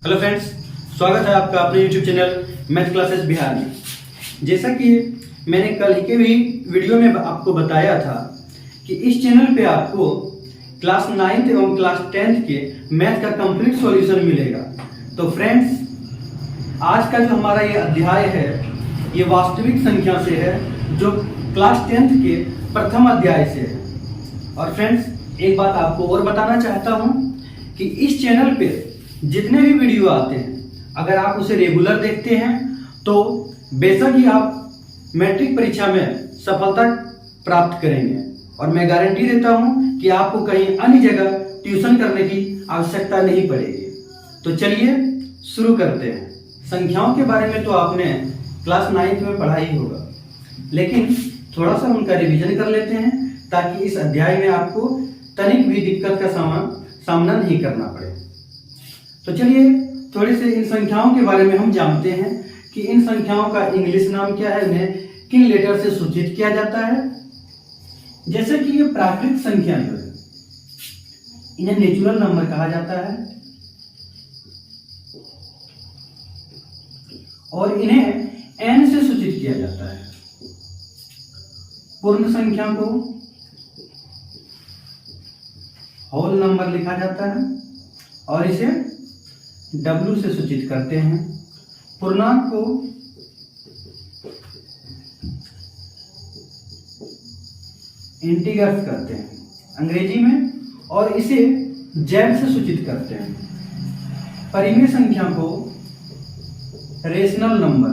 Hello friends, स्वागत है आपका अपने YouTube channel math classes Bihar में। जैसा कि मैंने कल के भी वीडियो में आपको बताया था कि इस चैनल पे आपको क्लास 9th एवं क्लास 10th के मैथ का कंप्लीट सॉल्यूशन मिलेगा। तो फ्रेंड्स, आज का जो हमारा ये अध्याय है ये वास्तविक संख्या से है, जो क्लास 10th के प्रथम अध्याय से है। और फ्रेंड्स, एक बात आपको और बताना चाहता हूँ कि इस चैनल पे जितने भी वीडियो आते हैं, अगर आप उसे रेगुलर देखते हैं तो बेशक ही आप मैट्रिक परीक्षा में सफलता प्राप्त करेंगे। और मैं गारंटी देता हूं कि आपको कहीं अन्य जगह ट्यूशन करने की आवश्यकता नहीं पड़ेगी। तो चलिए शुरू करते हैं। संख्याओं के बारे में तो आपने क्लास 9th में पढ़ा ही होगा, लेकिन थोड़ा सा उनका रिवीजन कर लेते हैं ताकि इस अध्याय में आपको तनिक भी दिक्कत का सामना नहीं करना पड़े। तो चलिए थोड़े से इन संख्याओं के बारे में हम जानते हैं कि इन संख्याओं का इंग्लिश नाम क्या है, इन्हें किन लेटर से सूचित किया जाता है। जैसे कि ये प्राकृत संख्या जो है इन्हें नेचुरल नंबर कहा जाता है, और इन्हें n से सूचित किया जाता है। पूर्ण संख्या को होल नंबर लिखा जाता है और इसे W से सूचित करते हैं। पूर्णांक को इंटीग्रल्स करते हैं अंग्रेजी में, और इसे Z से सूचित करते हैं। परिमेय संख्या को रेशनल नंबर,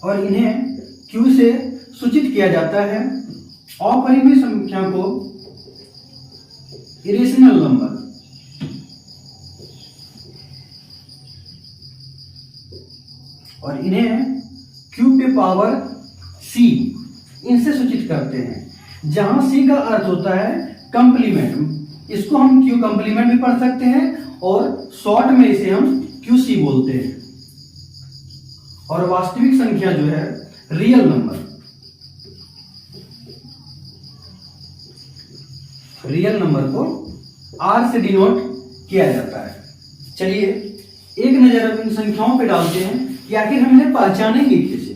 और इन्हें Q से सूचित किया जाता है। अपरिमेय संख्या को इरेशनल नंबर, और इन्हें Q पे पावर C इनसे सूचित करते हैं, जहां C का अर्थ होता है कंप्लीमेंट। इसको हम Q कंप्लीमेंट भी पढ़ सकते हैं और शॉर्ट में इसे हम QC बोलते हैं। और वास्तविक संख्या जो है रियल नंबर, रियल नंबर को R से डिनोट किया जाता है। चलिए एक नजर अब इन संख्याओं पे डालते हैं कि आखिर हम इन्हें पहचानेंगे कैसे।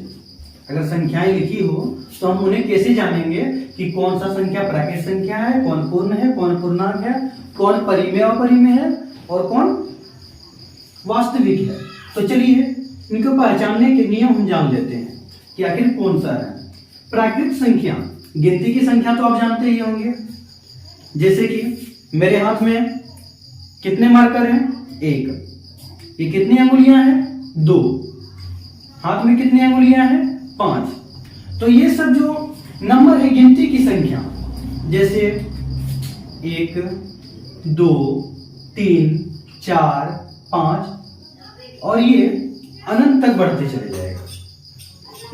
अगर संख्याएं लिखी हो तो हम उन्हें कैसे जानेंगे कि कौन सा संख्या प्राकृत संख्या है, कौन पूर्ण है, कौन पूर्णांक है, कौन परिमेय अपरिमेय है और कौन वास्तविक है। तो चलिए इनको पहचानने के नियम हम जान लेते हैं कि आखिर कौन सा है। प्राकृत संख्या, गिनती की संख्या तो आप जानते ही होंगे। जैसे कि मेरे हाथ में कितने मार्कर हैं? 1। ये कितनी अंगुलियां हैं? 2। हाथ में कितनी अंगुलियां हैं? 5। तो ये सब जो नंबर है गिनती की संख्या, जैसे 1, 2, 3, 4, 5, और ये अनंत तक बढ़ते चले जाएगा।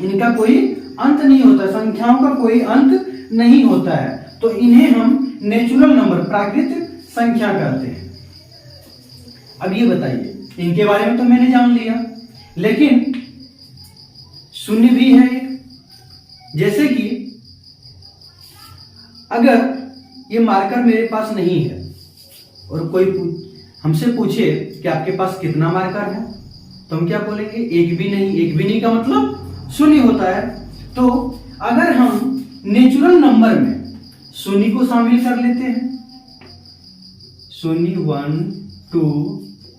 इनका कोई अंत नहीं होता, संख्याओं का कोई अंत नहीं होता है। तो इन्हें हम नेचुरल नंबर, प्राकृत संख्या कहते हैं। अब ये बताइए, इनके बारे में तो मैंने जान लिया, लेकिन शून्य भी है एक। जैसे कि अगर ये मार्कर मेरे पास नहीं है और कोई हमसे पूछे कि आपके पास कितना मार्कर है, तो हम क्या बोलेंगे? एक भी नहीं। एक भी नहीं का मतलब शून्य होता है। तो अगर हम नेचुरल नंबर में शून्य को शामिल कर लेते हैं, शून्य 1, 2,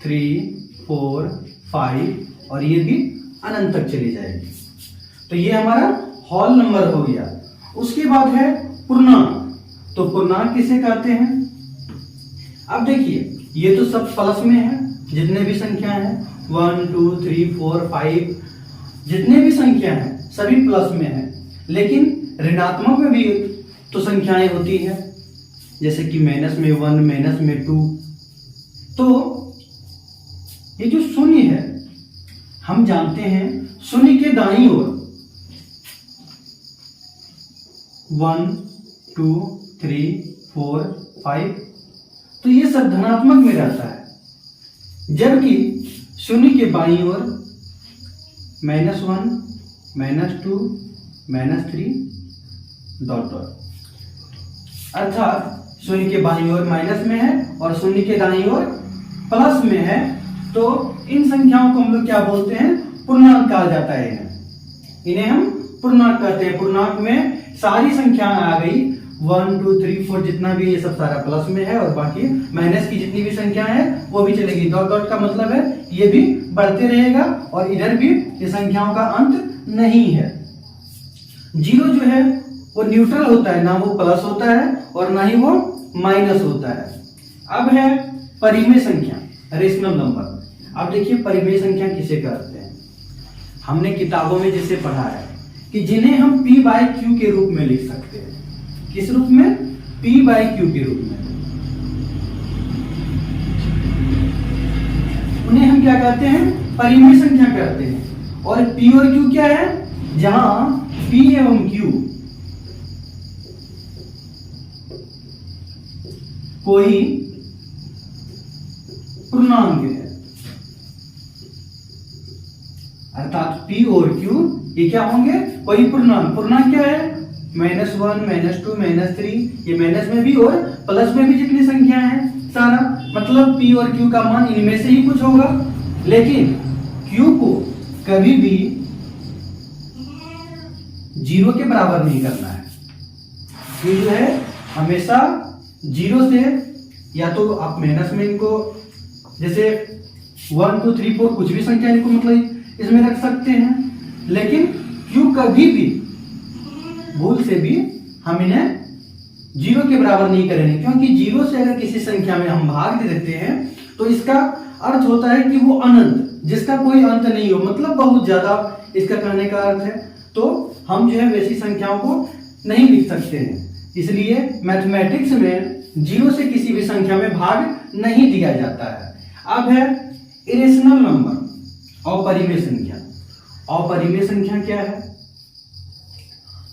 3, 4, 5, और ये भी अनंत तक चली जाएगी। तो ये हमारा होल नंबर हो गया। उसके बाद है पूर्णांक। तो पूर्णांक किसे कहते हैं? अब देखिए, ये तो सब प्लस में है, जितने भी संख्या हैं 1, 2, 3, 4, 5, जितने भी संख्या हैं सभी प्लस में है। लेकिन ऋणात्मक में भी तो संख्याएं होती है, जैसे कि -1, -2। तो ये जो शून्य है, हम जानते हैं शून्य के दाईं ओर 1, 2, 3, 4, 5, तो ये सब धनात्मक में रहता है। जबकि शून्य के बाईं ओर -1, -2, -3 ... अर्थात शून्य के बाईं ओर माइनस में है और शून्य के दाईं ओर प्लस में है, तो इन संख्याओं को हम लोग क्या बोलते हैं, पूर्णांक कहा जाता है। इन्हें हम पूर्णांक कहते हैं। पूर्णांक में सारी संख्याएं आ गई, 1 2 3 4 जितना भी ये सब सारा प्लस में है, और बाकी माइनस की जितनी भी संख्याएं हैं वो भी चलेगी। डॉट डॉट का मतलब है ये भी बढ़ते रहेगा, और इधर भी ये संख्याओं का अंत नहीं है। जीरो जो है वो न्यूट्रल होता है, ना वो प्लस होता है और ना ही वो माइनस होता है। अब है परिमेय संख्या, रेशनल नंबर। अब देखिए परिमेय संख्या किसे कहते हैं। हमने किताबों में जिसे पढ़ा है कि जिन्हें हम p बाई क्यू के रूप में लिख सकते हैं। किस रूप में? p बाई क्यू के रूप में। उन्हें हम क्या कहते हैं? परिमेय संख्या कहते हैं। और p और q क्या है? जहां p एवं q कोई पूर्णांक है, अर्थात p और q ये क्या होंगे? कोई पूर्णांक। पूर्णांक क्या है? -1, -2, -3, ये माइनस में भी और प्लस में भी जितनी संख्या है सारा, मतलब p और q का मान इनमें से ही कुछ होगा। लेकिन q को कभी भी 0 के बराबर नहीं करना है। q जो है हमेशा 0 से, या तो आप माइनस में इनको जैसे 1 2 3 4 कुछ भी संख्या इनको मतलब इसमें रख सकते हैं, लेकिन q कभी भी भूल से भी हम इन्हें 0 के बराबर नहीं करेंगे, क्योंकि 0 से अगर किसी संख्या में हम भाग दे देते हैं तो इसका अर्थ होता है कि वो अनंत, जिसका कोई अंत नहीं हो, मतलब बहुत ज्यादा इसका कहने का अर्थ है। तो हम जो है वैसी संख्याओं को नहीं लिख सकते हैं। इसलिए मैथमेटिक्स में 0 से किसी भी संख्या में भाग नहीं दिया जाता है। अब है इरेशनल नंबर, अपरिमेय संख्या। अपरिमेय संख्या क्या है?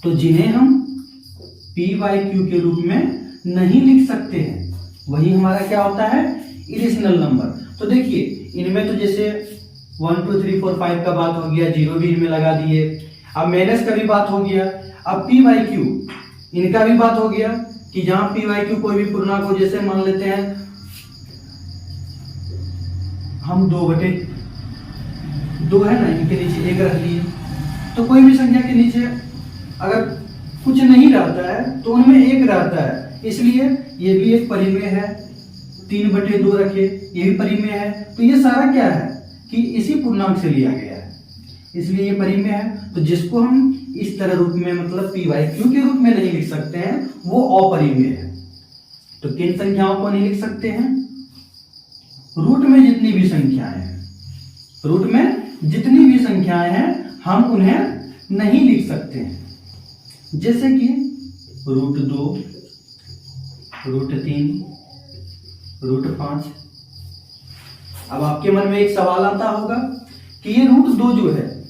तो जिन्हें हम p बाई क्यू के रूप में नहीं लिख सकते हैं, वही हमारा क्या होता है? Irrational number. तो देखिए इनमें तो जैसे 1 2 3 4 5 का बात हो गया, 0 भी इनमें लगा दिए। अब माइनस का भी बात हो गया। अब p बाई क्यू इनका भी बात हो गया कि जहां p बाई क्यू कोई भी पूर्णांक हो, जैसे मान लेते हैं हम 2/2 है ना, इनके नीचे 1 रख लिए, तो कोई भी संख्या के नीचे अगर कुछ नहीं रहता है तो उनमें 1 रहता है, इसलिए ये भी एक परिमेय है। 3/2 रखे, ये भी परिमेय है। तो ये सारा क्या है कि इसी पूर्णांक से लिया गया है, इसलिए ये परिमेय है। तो जिसको हम इस तरह रूप में मतलब p बाई क्यू के रूप में नहीं लिख सकते हैं वो अपरिमेय है। तो किन संख्याओं को नहीं लिख सकते हैं? रूट में जितनी भी संख्याएं हैं, रूट में जितनी भी संख्याएं हैं हम उन्हें नहीं लिख सकते हैं। जैसे कि √2, √3, √5। अब आपके मन में एक सवाल आता होगा कि ये √2 जो है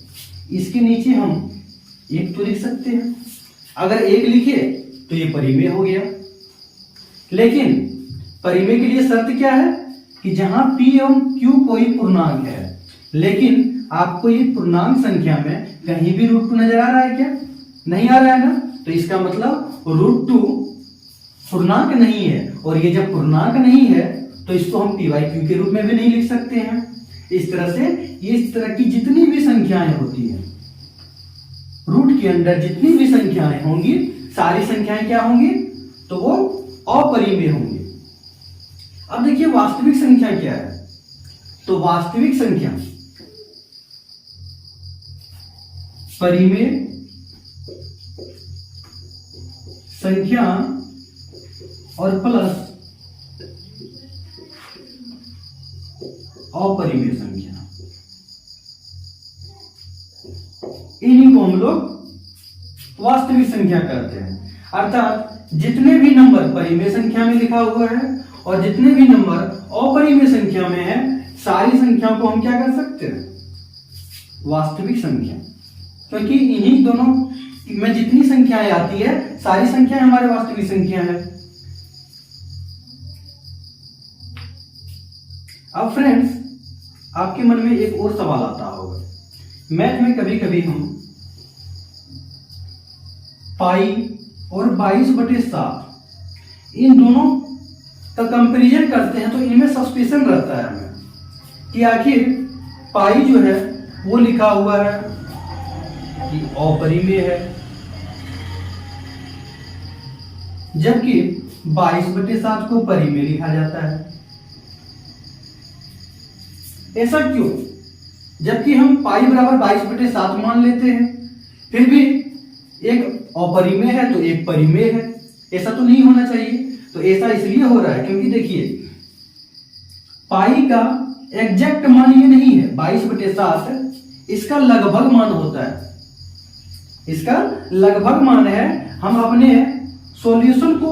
इसके नीचे हम 1 तो लिख सकते हैं। अगर 1 लिखे तो ये परिमेय हो गया, लेकिन परिमेय के लिए शर्त क्या है कि जहां p एवं q कोई पूर्णांक है, लेकिन आपको ये पूर्णांक संख्या में कहीं भी √2 नजर आ रहा है क्या? नहीं आ रहा है ना, तो इसका मतलब √2 पूर्णांक नहीं है। और ये जब पूर्णांक नहीं है तो इसको हम p बाई क्यू के रूप में भी नहीं लिख सकते हैं। इस तरह से इस तरह की जितनी भी संख्याएं होती हैं, रूट के अंदर जितनी भी संख्याएं होंगी, सारी संख्याएं क्या होंगी? तो वो अपरिमेय होंगी। अब देखिए वास्तविक संख्या क्या है? तो वास्तविक संख्या परिमेय संख्या और प्लस अपरिमेय संख्या, इन्हीं को हम लोग वास्तविक संख्या कहते हैं। अर्थात जितने भी नंबर परिमेय संख्या में लिखा हुआ है और जितने भी नंबर अपरिमेय संख्या में है, सारी संख्याओं को हम क्या कर सकते हैं? वास्तविक संख्या। क्योंकि इन्हीं दोनों में जितनी संख्याएं आती है, सारी संख्याएं हमारे वास्तविक संख्या है। अब फ्रेंड्स, आपके मन में एक और सवाल आता होगा। मैथ में कभी कभी हम पाई और 22/7 इन दोनों का कंपैरिजन करते हैं तो इनमें सस्पेंशन रहता है हमें कि आखिर पाई जो है वो लिखा हुआ है कि अपरिमेय है, जबकि 22/7 को परिमेय लिखा जाता है। ऐसा क्यों? जबकि हम पाई बराबर 22/7 मान लेते हैं, फिर भी एक अपरिमेय है तो एक परिमेय है। ऐसा तो नहीं होना चाहिए। तो ऐसा इसलिए हो रहा है क्योंकि देखिए पाई का एग्जैक्ट मान ये नहीं है 22/7, इसका लगभग मान होता है। इसका लगभग मान है। हम अपने सॉल्यूशन को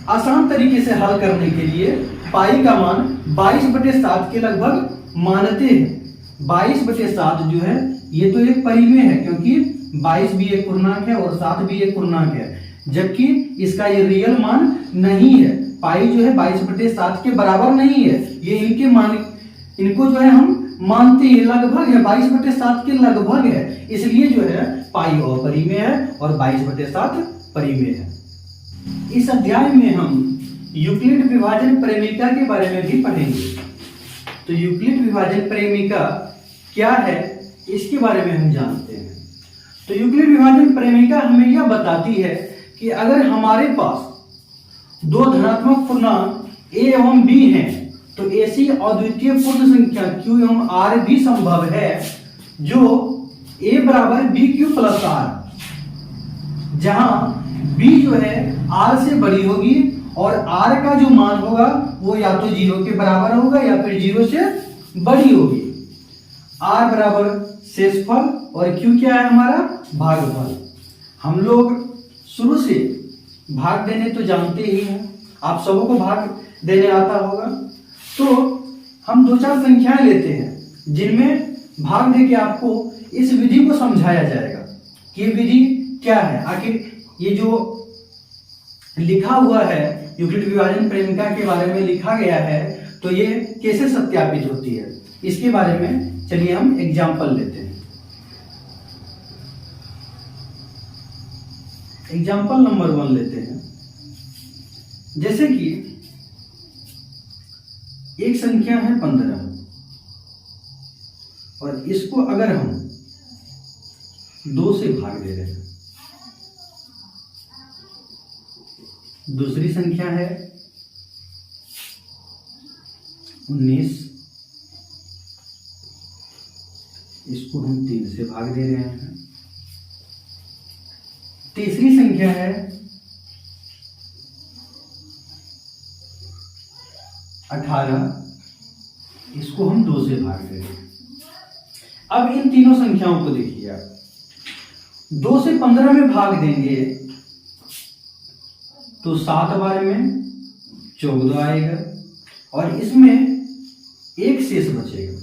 आसान तरीके से हल करने के लिए पाई का मान 22/7 के लगभग मानते हैं। 22/7 जो है ये तो एक परिमेय है क्योंकि 22 भी एक पूर्णांक है और 7 भी एक पूर्णांक है, जबकि इसका ये रियल मान नहीं है। पाई जो है 22/7 के बराबर नहीं है। ये इनके मान, इनको जो है हम मानते हैं लगभग है, 22/7 के लगभग है, इसलिए जो है पाई अपरिमेय है और 22/7 परिमेय है। इस अध्याय में हम यूक्लिड विभाजन प्रेमिका के बारे में भी पढ़ेंगे। तो यूक्लिड विभाजन प्रेमिका क्या है इसके बारे में हम जानते हैं। तो यूक्लिड विभाजन प्रेमिका हमें यह बताती है कि अगर हमारे पास दो धनात्मक पूर्णांक a एवं b हैं तो ऐसी अद्वितीय पूर्ण संख्या q एवं r भी संभव है जो a बराबर bq प्लस r, जहां b जो है r से बड़ी होगी और r का जो मान होगा वो या तो 0 के बराबर होगा या फिर 0 से बड़ी होगी। r बराबर शेषफल और q क्या है हमारा भागफल। हम लोग शुरू से भाग देने तो जानते ही हैं, आप सबों को भाग देने आता होगा। तो हम 2-4 संख्याएं लेते हैं जिनमें भाग दे के आपको इस विधि को समझाया जाएगा कि ये विधि क्या है, आखिर ये जो लिखा हुआ है यूक्लिड विभाजन प्रेमिका के बारे में लिखा गया है तो ये कैसे सत्यापित होती है, इसके बारे में चलिए हम एग्जाम्पल लेते हैं। एग्जाम्पल नंबर 1 लेते हैं। जैसे कि एक संख्या है 15 और इसको अगर हम 2 से भाग दे रहे हैं, दूसरी संख्या है 19, इसको हम 3 से भाग दे रहे हैं, तीसरी संख्या है 18, इसको हम 2 से भाग दे रहे हैं। अब इन तीनों संख्याओं को देखिए आप, 2 से 15 में भाग देंगे तो 7 बार में 14 आएगा और इसमें एक शेष बचेगा।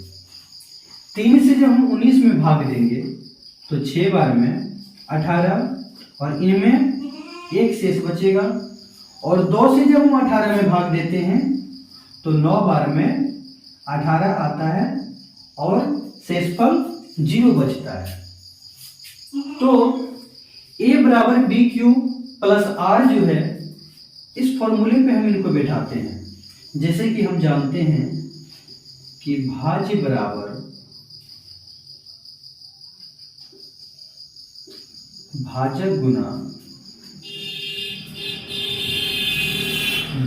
3 से जब हम 19 में भाग देंगे तो 6 बार में 18 और इनमें एक शेष बचेगा और 2 से जब हम 18 में भाग देते हैं तो 9 बार में 18 आता है और शेषफल 0 बचता है। तो a बराबर bq प्लस r जो है इस फॉर्मूले पे हम इनको बैठाते हैं। जैसे कि हम जानते हैं कि भाज्य बराबर भाजक गुना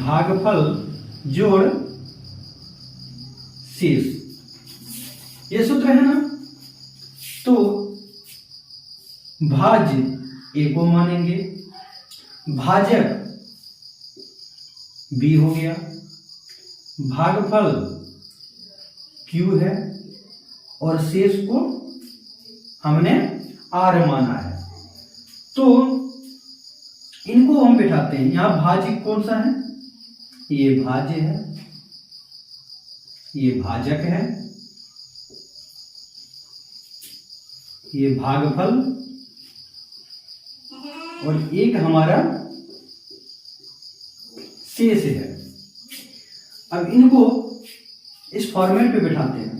भागफल जोड़ शेष, ये सूत्र है ना। तो भाज्य a को मानेंगे, भाजक b हो गया, भागफल q है और शेष को हमने r माना है। तो इनको हम बिठाते हैं। यहां भाज्य कौन सा है, ये भाज्य है, ये भाजक है, ये भागफल और एक हमारा शेष है। अब इनको इस फॉर्मेट पे बिठाते हैं।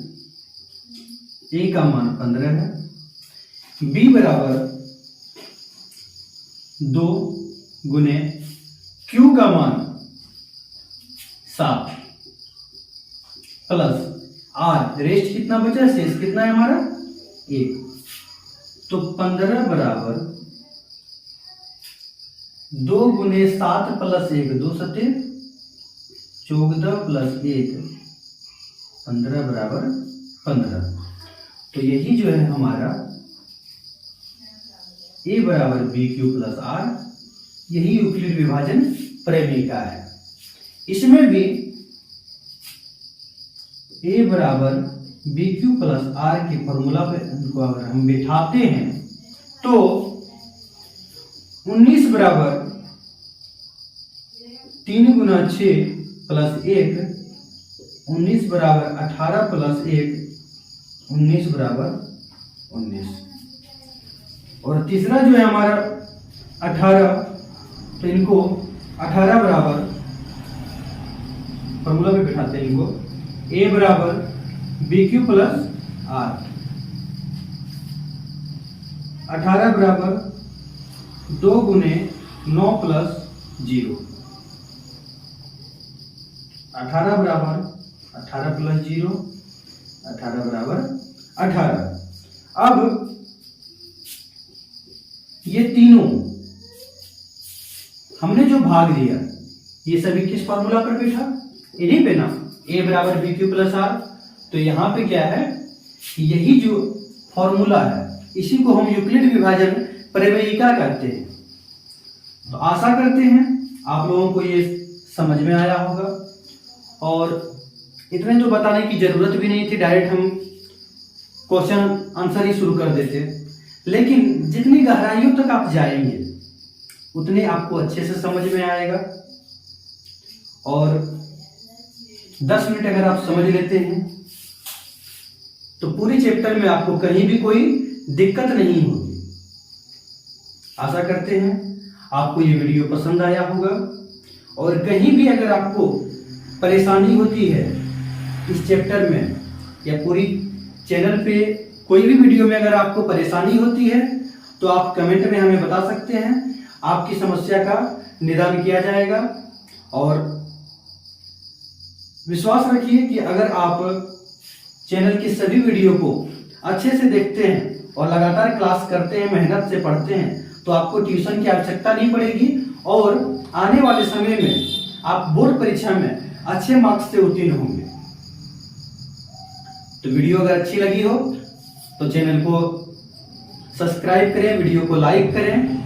a का मान 15 है, b बराबर 2 गुने q का मान 7 प्लस r, रेस्ट कितना बचा, शेष कितना है हमारा 1, तो 15 बराबर 2 गुने 7 प्लस 1, 2 सत्ते 14 प्लस 1 15 बराबर 15। तो यही जो है हमारा a बराबर बी क्यू प्लस आर, यही यूक्लिड विभाजन प्रमेय का है। इसमें भी a बराबर बी क्यू प्लस आर के फॉर्मूला पे इनको अगर हम बिठाते हैं तो 19 बराबर 3 गुना 6 प्लस 1, 19 बराबर 18 प्लस 1, 19 बराबर 19। और तीसरा जो है हमारा 18, तो इनको 18 बराबर फॉर्मूला पे बिठाते हैं इनको, a बराबर बी क्यू प्लस आर, 18 बराबर 2 गुने 9 प्लस 0, 18 बराबर 18 प्लस 0, 18 बराबर 18। अब ये तीनों हमने जो भाग दिया ये सभी किस फॉर्मूला पर बैठा, इन्हीं पे ना, a बराबर बी क्यू प्लस आर। तो यहाँ पे क्या है, यही जो फॉर्मूला है इसी को हम यूक्लिड विभाजन प्रमेयिका कहते हैं। तो आशा करते हैं आप लोगों को ये समझ में आया होगा, और इतने तो बताने की जरूरत भी नहीं थी, डायरेक्ट हम क्वेश्चन आंसर ही शुरू कर देते। लेकिन जितनी गहराइयों तक आप जाएंगे उतने आपको अच्छे से समझ में आएगा, और 10 मिनट अगर आप समझ लेते हैं तो पूरी चैप्टर में आपको कहीं भी कोई दिक्कत नहीं होगी। आशा करते हैं आपको ये वीडियो पसंद आया होगा, और कहीं भी अगर आपको परेशानी होती है इस चैप्टर में या पूरी चैनल पे कोई भी वीडियो में अगर आपको परेशानी होती है तो आप कमेंट में हमें बता सकते हैं, आपकी समस्या का निदान किया जाएगा। और विश्वास रखिए कि अगर आप चैनल की सभी वीडियो को अच्छे से देखते हैं और लगातार क्लास करते हैं, मेहनत से पढ़ते हैं, तो आपको ट्यूशन की आवश्यकता नहीं पड़ेगी, और आने वाले समय में आप बोर्ड परीक्षा में अच्छे मार्क्स से उत्तीर्ण होंगे। तो वीडियो अगर अच्छी लगी हो तो चैनल को सब्सक्राइब करें, वीडियो को लाइक करें,